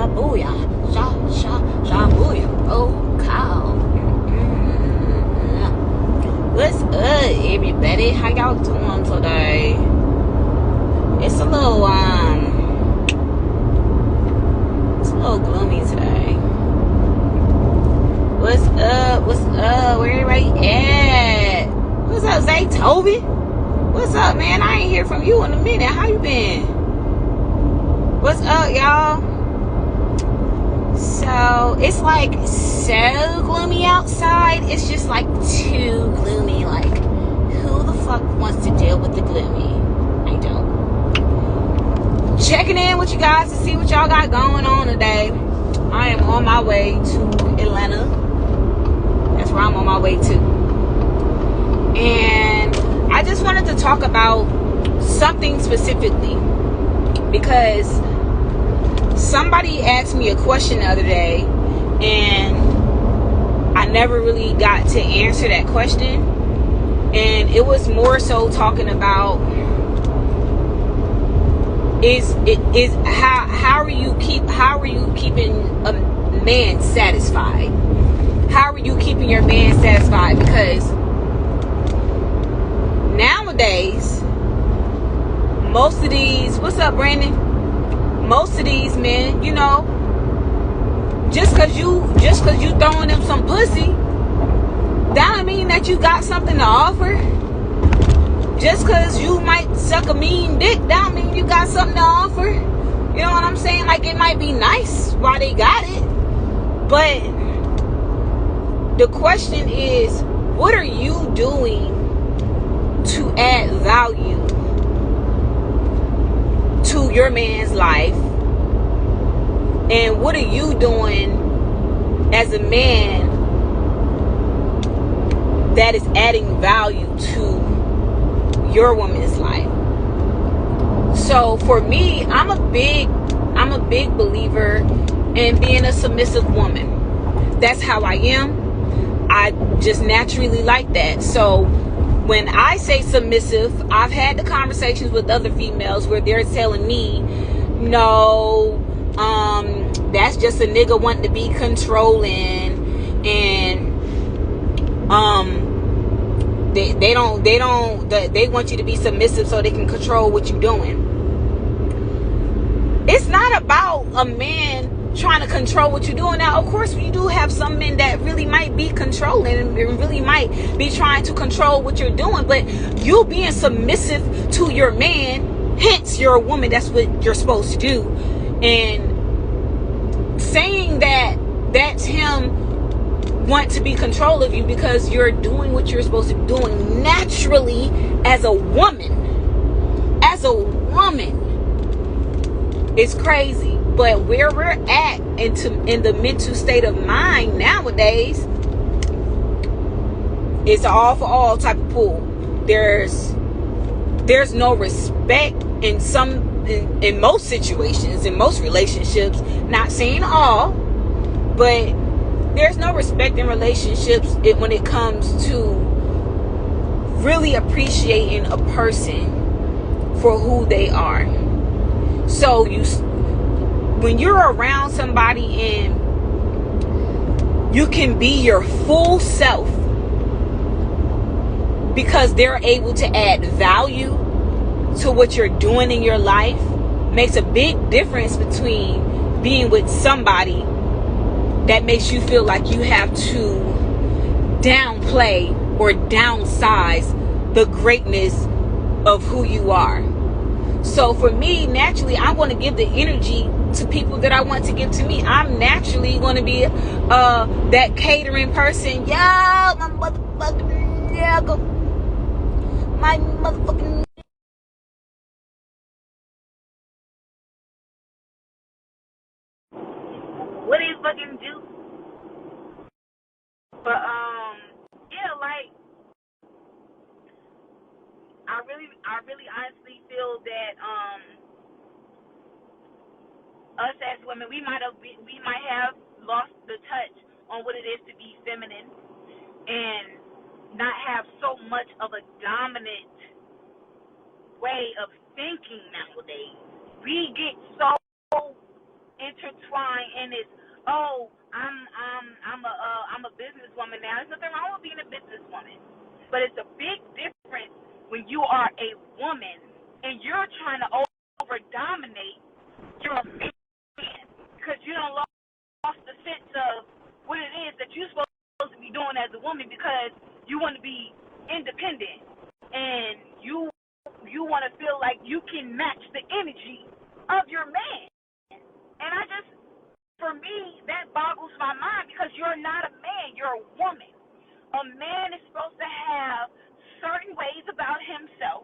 Shabuya, shabuya, oh cow. What's up, everybody? How y'all doing today? It's a little gloomy today. What's up? What's up? Where everybody at? What's up, Zay Toby? What's up, man? I ain't hear from you in a minute. How you been? What's up, y'all? So it's like so gloomy outside. It's just like too gloomy. Like, who the fuck wants to deal with the gloomy? I don't. Checking in with you guys to see what y'all got going on today. I am on my way to Atlanta. That's where I'm on my way to. And I just wanted to talk about something specifically because somebody asked me a question the other day and I never really got to answer that question. And it was more so talking about how are you keeping a man satisfied? How are you keeping your man satisfied? Because nowadays, most of these, what's up, Brandon? Most of these men, you know, just cause you throwing them some pussy, that don't mean that you got something to offer. Just cause you might suck a mean dick, that don't mean you got something to offer. You know what I'm saying? Like, it might be nice while they got it, but the question is, what are you doing to add value to your man's life? And what are you doing as a man that is adding value to your woman's life? So for me, I'm a big believer in being a submissive woman. That's how I am. I just naturally like that. So when I say submissive, I've had the conversations with other females where they're telling me, no, that's just a nigga wanting to be controlling, and they want you to be submissive so they can control what you're doing. It's not about a man trying to control what you're doing. Now, of course, you do have some men that really might be controlling and really might be trying to control what you're doing, but you being submissive to your man, hence you're a woman, that's what you're supposed to do. And saying that that's him want to be control of you because you're doing what you're supposed to be doing naturally as a woman. It's crazy. But where we're at in the mental state of mind nowadays, it's all for all type of pull. There's no respect in most situations, in most relationships. Not saying all, but there's no respect in relationships when it comes to really appreciating a person for who they are. So when you're around somebody and you can be your full self because they're able to add value to what you're doing in your life, makes a big difference between being with somebody that makes you feel like you have to downplay or downsize the greatness of who you are. So for me, naturally, I'm going to give the energy to people that I want to give to me. I'm naturally going to be that catering person. Yo, my motherfucking nigga. My motherfucking. What do you fucking do? But yeah, like I really honestly feel that us as women, we might have lost the touch on what it is to be feminine and not have so much of a dominant way of thinking nowadays. We get so intertwined in this. Oh, I'm a businesswoman now. There's nothing wrong with being a businesswoman, but it's a big difference when you are a woman and you're trying to over dominate your man because you don't lost the sense of what it is that you're supposed to be doing as a woman because you want to be independent and you want to feel like you can match the energy of your man. And for me, that boggles my mind because you're not a man, you're a woman. A man is supposed to have certain ways about himself,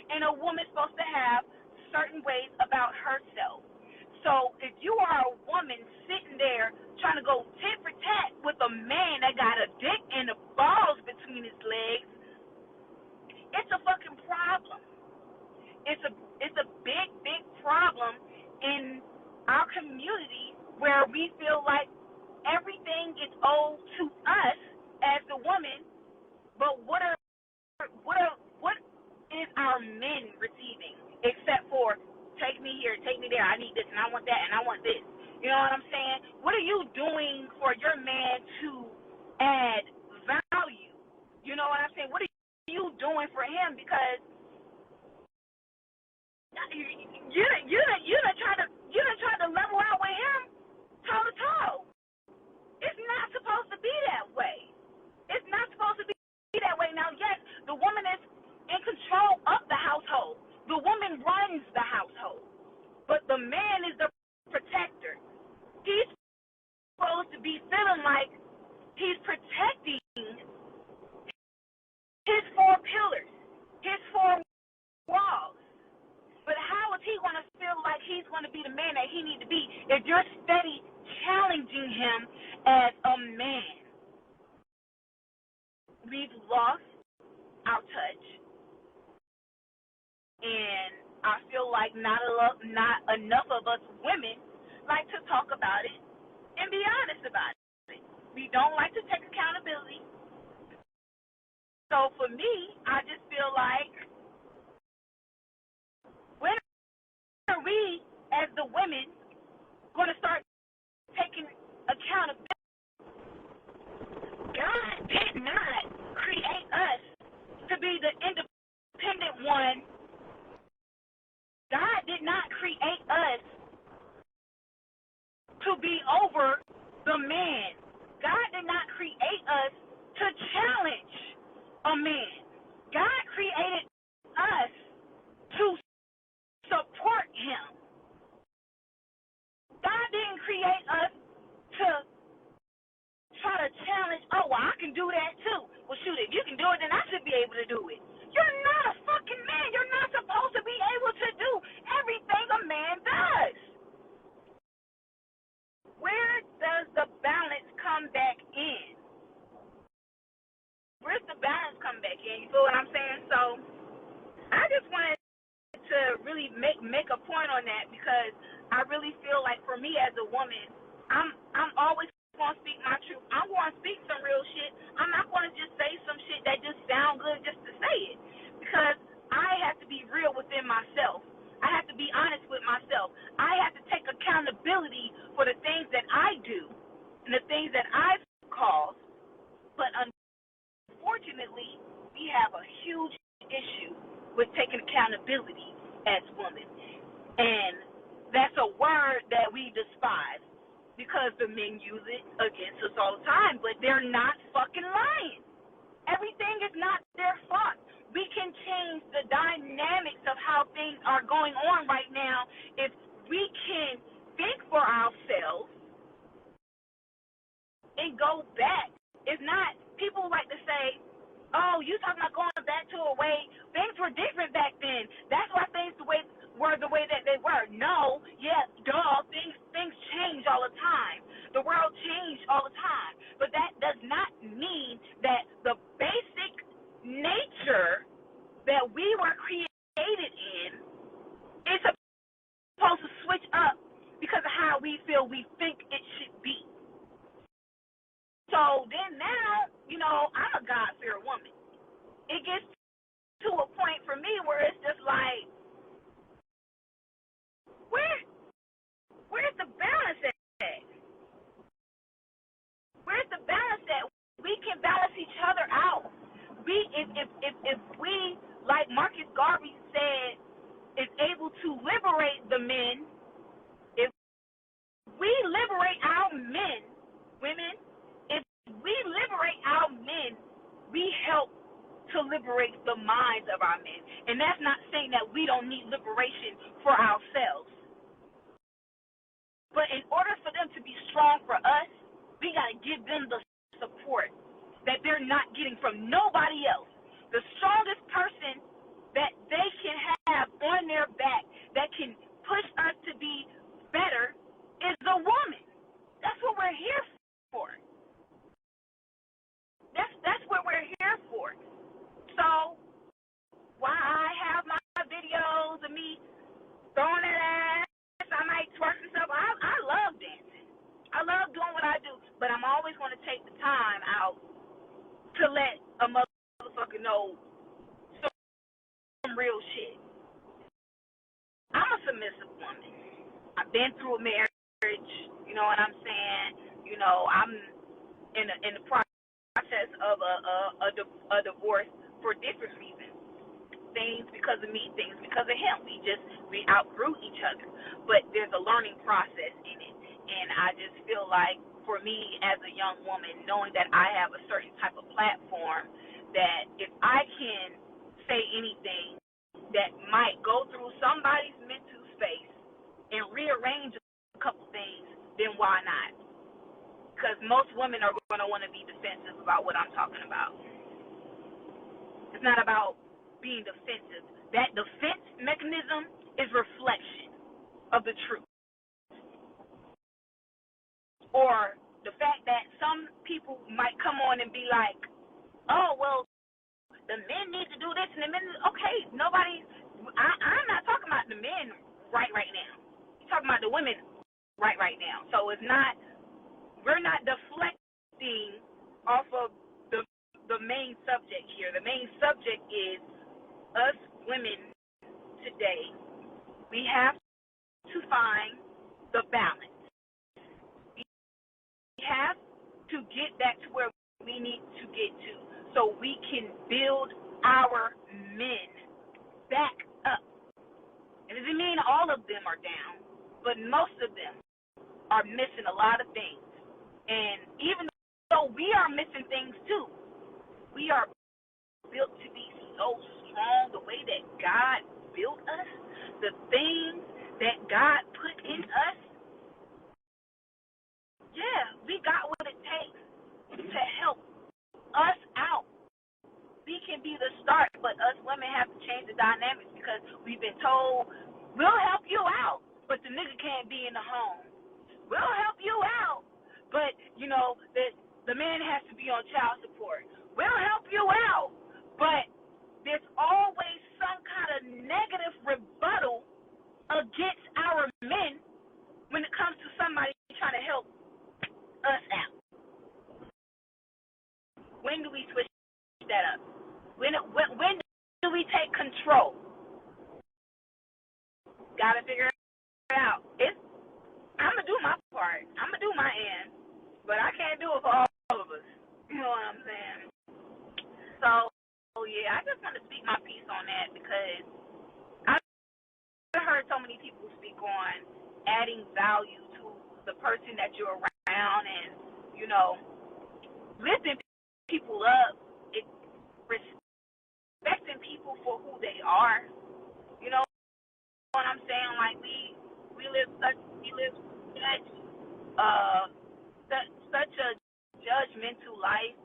and a woman is supposed to have certain ways about herself. So if you are a woman sitting there trying to go tit for tat with a man that got a dick and the balls between his legs, it's a fucking problem. It's a big problem in our community where we feel like everything is owed to us as the woman, but what is our men receiving except for take me here, take me there, I need this and I want that and I want this. You know what I'm saying? What are you doing for your man to add value? You know what I'm saying? What are you doing for him? Because you done tried to level out with him toe to toe. It's not supposed to be that way. It's not supposed to be that way. Now, yes, the woman is in control of the household. The woman runs the household. But the man is the protector. He's supposed to be feeling like he's protecting his four pillars, his four walls. But how is he going to feel like he's going to be the man that he needs to be if you're steady challenging him as a man? We've lost our touch, and I feel like not enough of us women like to talk about it and be honest about it. We don't like to take accountability. So for me, I just feel like when are we, as the women, going to start taking accountability? God did not create us to be the independent one. God did not create us to be over the man. God did not create us to challenge a man. God created us to support him. God didn't create us to try to challenge, oh, well, I can do that too. Well, shoot, if you can do it, then I should be able to do it. You're not a fucking man. You're not supposed to be able to do everything a man does. Where does the balance come back in? Where's the balance come back in? You feel what I'm saying? So I just wanted to really make a point on that because I really feel like for me as a woman, I'm always going to speak my truth. I'm going to speak some real shit. I'm not going to just say some shit that just sound good just to say it because I have to be real within myself. I have to be honest with myself. I have to take accountability for the things that I do and the things that I've caused. But unfortunately, we have a huge issue with taking accountability as women. And that's a word that we despise because the men use it against us all the time, but they're not fucking lying. Everything is not their fault. We can change the dynamics of how things are going on right now if we can think for ourselves and go back. If not, people like to say, oh, you talking about going back to a way, things were different back then. That's why things were the way that they were. No, yeah, duh, things change all the time. The world changed all the time. But that does not mean that the basic nature that we were created in is supposed to switch up because of how we feel we think it should be. So then now, I'm a God-fearing woman. It gets to a point for me where it's just like, where's the balance liberate the minds of our men. And that's not saying that we don't need liberation for ourselves. But in order for them to be strong for us, we got to give them the support that they're not getting from nobody else. The strongest person that they can have on their back that can push us to be better is a woman. That's what we're here for. That's what we're here for. So while I have my videos of me throwing that ass, I might twerk and stuff. I love dancing. I love doing what I do, but I'm always going to take the time out to let a motherfucker know some real shit. I'm a submissive woman. I've been through a marriage. You know what I'm saying? You know, I'm in the process of a divorce for different reasons. Things because of me, things because of him. We outgrew each other. But there's a learning process in it. And I just feel like for me as a young woman, knowing that I have a certain type of platform, that if I can say anything that might go through somebody's mental space and rearrange a couple things, then why not? Because most women are going to want to be defensive about what I'm talking about. It's not about being defensive. That defense mechanism is reflection of the truth. Or the fact that some people might come on and be like, oh, well, the men need to do this and the men, okay, I'm not talking about the men right now. I'm talking about the women right now. So we're not deflecting off of the main subject here. The main subject is us women today. We have to find the balance. We have to get back to where we need to get to so we can build our men back up. It doesn't mean all of them are down, but most of them are missing a lot of things. And even though we are missing things too, we are built to be so strong the way that God built us, the things that God put in us. Yeah, we got what it takes to help us out. We can be the start, but us women have to change the dynamics because we've been told, we'll help you out, but the nigga can't be in the home. We'll help you out, but, you know, the man has to be on child support. We'll help you out, but there's always some kind of negative rebuttal against our men when it comes to somebody trying to help us out. When do we switch that up? When do we take control? Gotta figure it out. I'm gonna do my part. I'm gonna do my end, but I can't do it for all of us. You know what I'm saying? So yeah, I just want to speak my piece on that because I've heard so many people speak on adding value to the person that you're around, and you know, lifting people up, respecting people for who they are. You know what I'm saying? Like we live such a judgmental life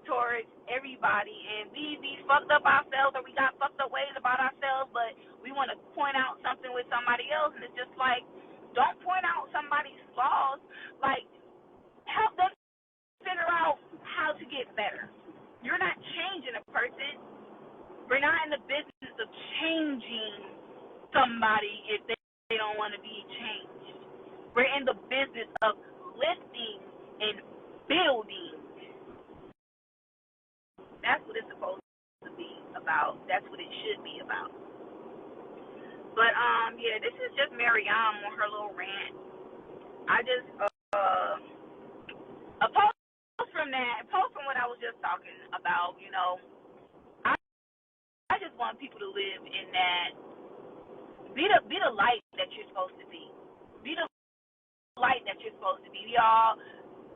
towards everybody, and we fucked up ourselves, or we got fucked up ways about ourselves, but we want to point out something with somebody else, and it's just like, don't point out somebody's flaws. Like, help them figure out how to get better. You're not changing a person. We're not in the business of changing somebody if they don't want to be changed. We're in the business of lifting and building. That's what it's supposed to be about. That's what it should be about. But yeah, this is just Mariam on her little rant. I just a post from what I was just talking about. You know, I just want people to live in that. Be the light that you're supposed to be. Be the light that you're supposed to be. We all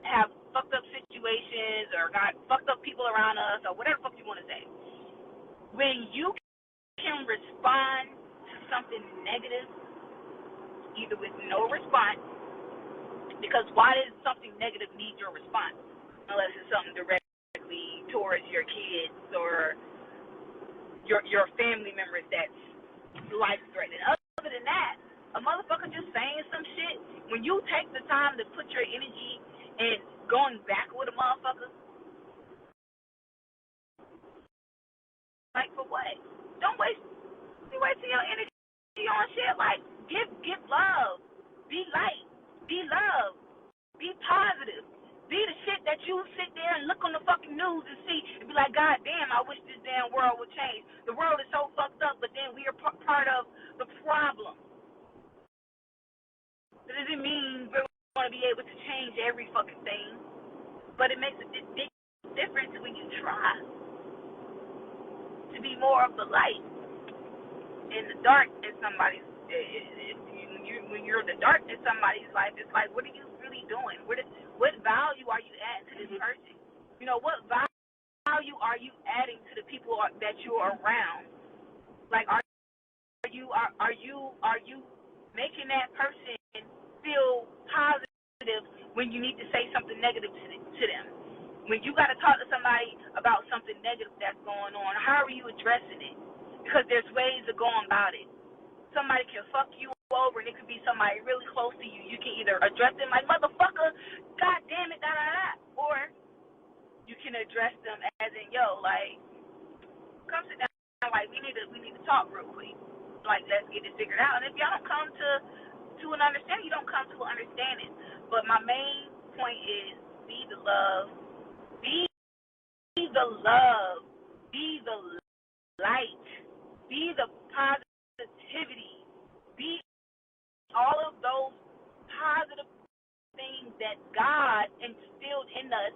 have fucked up situations or got fucked up people around us or whatever fuck you want to say. When you can respond to something negative, either with no response, because why does something negative need your response? Unless it's something directly towards your kids or your family members that's life threatening. Other than that, a motherfucker just saying some shit, when you take the time to put your energy in going back with a motherfucker, like for what? Don't waste your energy on shit. Like give love. Be light. Be love. Be positive. Be the shit that you sit there and look on the fucking news and see and be like, God damn, I wish this damn world would change. The world is so fucked up, but then we are part of the problem. That doesn't mean we're going to be able to change every fucking thing, but it makes a big difference when you try to be more of the light in the dark in somebody's. When you're in the dark in somebody's life, it's like, what are you really doing? What value are you adding to this person? You know, what value are you adding to the people that you are around? Like, are you making that person feel positive when you need to say something negative to them? When you got to talk to somebody about something negative that's going on, how are you addressing it? Because there's ways of going about it. Somebody can fuck you over, and it could be somebody really close to you. You can either address them like, motherfucker, god damn it, da da da, or you can address them as in, yo, like, come sit down, like, we need to talk real quick. Like, let's get this figured out. And if y'all don't come to an understanding, you don't come to an understanding. But my main point is, be the love. Be the love. Be the light. Be the positivity. Be all of those positive things that God instilled in us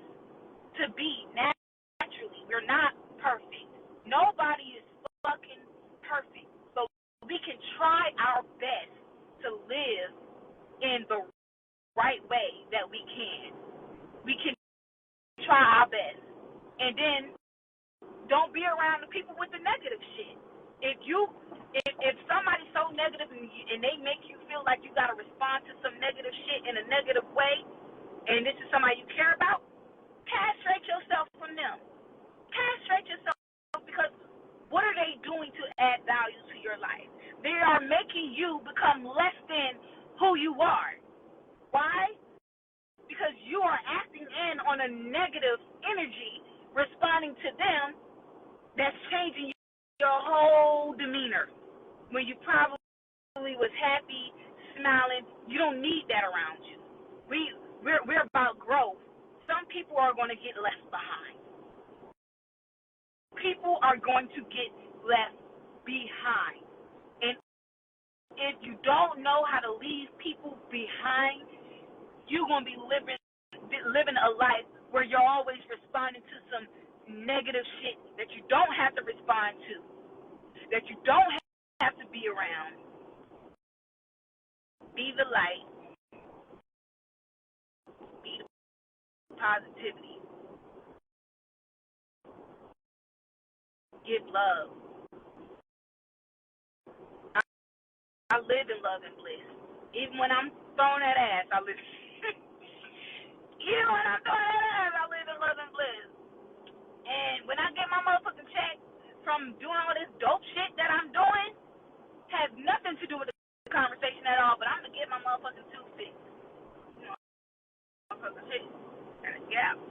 to be naturally. We're not perfect. Nobody is fucking perfect. So we can try our best to live in the right way that we can. We can try our best. And then don't be around the people with the negative shit. If somebody's so negative and they make you feel like you got to respond to some negative shit in a negative way, and this is somebody you care about, castrate yourself from them. Castrate yourself, because what are they doing to add value to your life? They are making you become less than who you are. Why? Because you are acting in on a negative energy, responding to them, that's changing your whole demeanor. When you probably was happy, smiling, you don't need that around you. We're about growth. Some people are going to get left behind. People are going to get left behind. And if you don't know how to leave people behind, you're going to be living a life where you're always responding to some negative shit that you don't have to respond to, that you don't have to be around. Be the light. Be the positivity. Give love. I live in love and bliss. Even when I'm throwing that ass, I live. Even when I'm throwing that ass, I live in love and bliss. And when I get my motherfucking check from doing all this dope shit that I'm doing, has nothing to do with the conversation at all, but I'm going to get my motherfucking tooth fixed. Motherfucking shit. And a gap.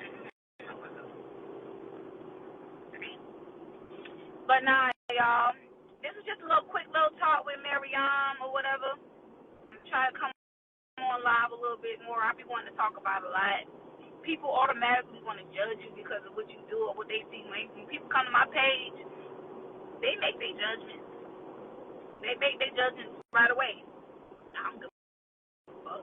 But nah, y'all. This is just a quick little talk with Mariam or whatever. I'm trying to come on live a little bit more. I be wanting to talk about a lot. People automatically want to judge you because of what you do or what they see. When people come to my page, they make their judgments. They make their judgments right away. I don't give a fuck.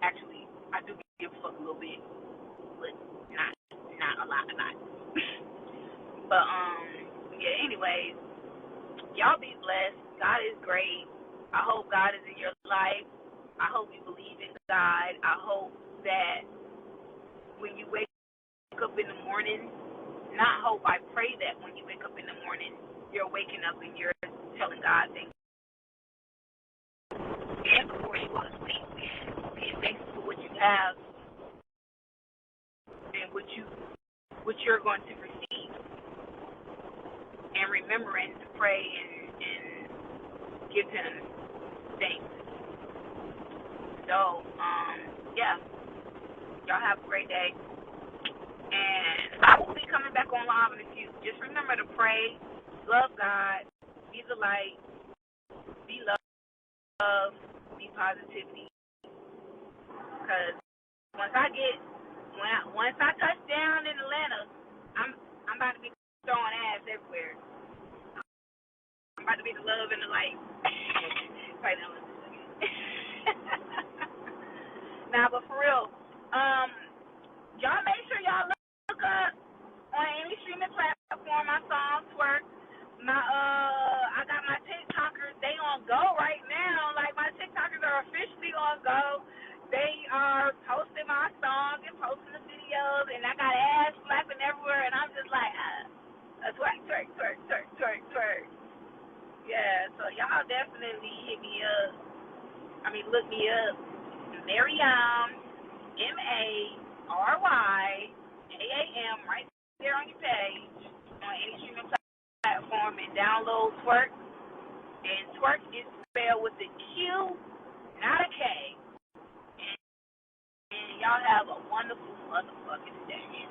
Actually, I do give a fuck a little bit, but not a lot. But yeah. Anyways, y'all be blessed. God is great. I hope God is in your life. I hope you believe in God. I hope that when you wake up in the morning, Not hope. I pray that when you wake up in the morning, you're waking up and you're telling God thank you. And before you go to sleep, and thanks for what you have and what you're going to receive. And remembering to pray and give him thanks. So, yeah. Y'all have a great day. And I will be coming back on live in a few. Just remember to pray, love God, be the light, be love, be positivity. Because once I touch down in Atlanta, I'm about to be throwing ass everywhere. I'm about to be the love and the light. Right now. Nah, but for real, y'all make sure y'all look up on any streaming platform. My songs work. I got my TikTokers. They on go right now. Like my TikTokers are officially on go. They are posting my songs and posting the videos, and I got ass flapping everywhere, and I'm just like, twerk, twerk, twerk, twerk, twerk, twerk. Yeah, so y'all definitely hit me up. Look me up. Maryam, MaryAAM, right there on your page on any streaming platform, and download Twerk. And Twerk is spelled with a Q, not a K. And y'all have a wonderful motherfucking day.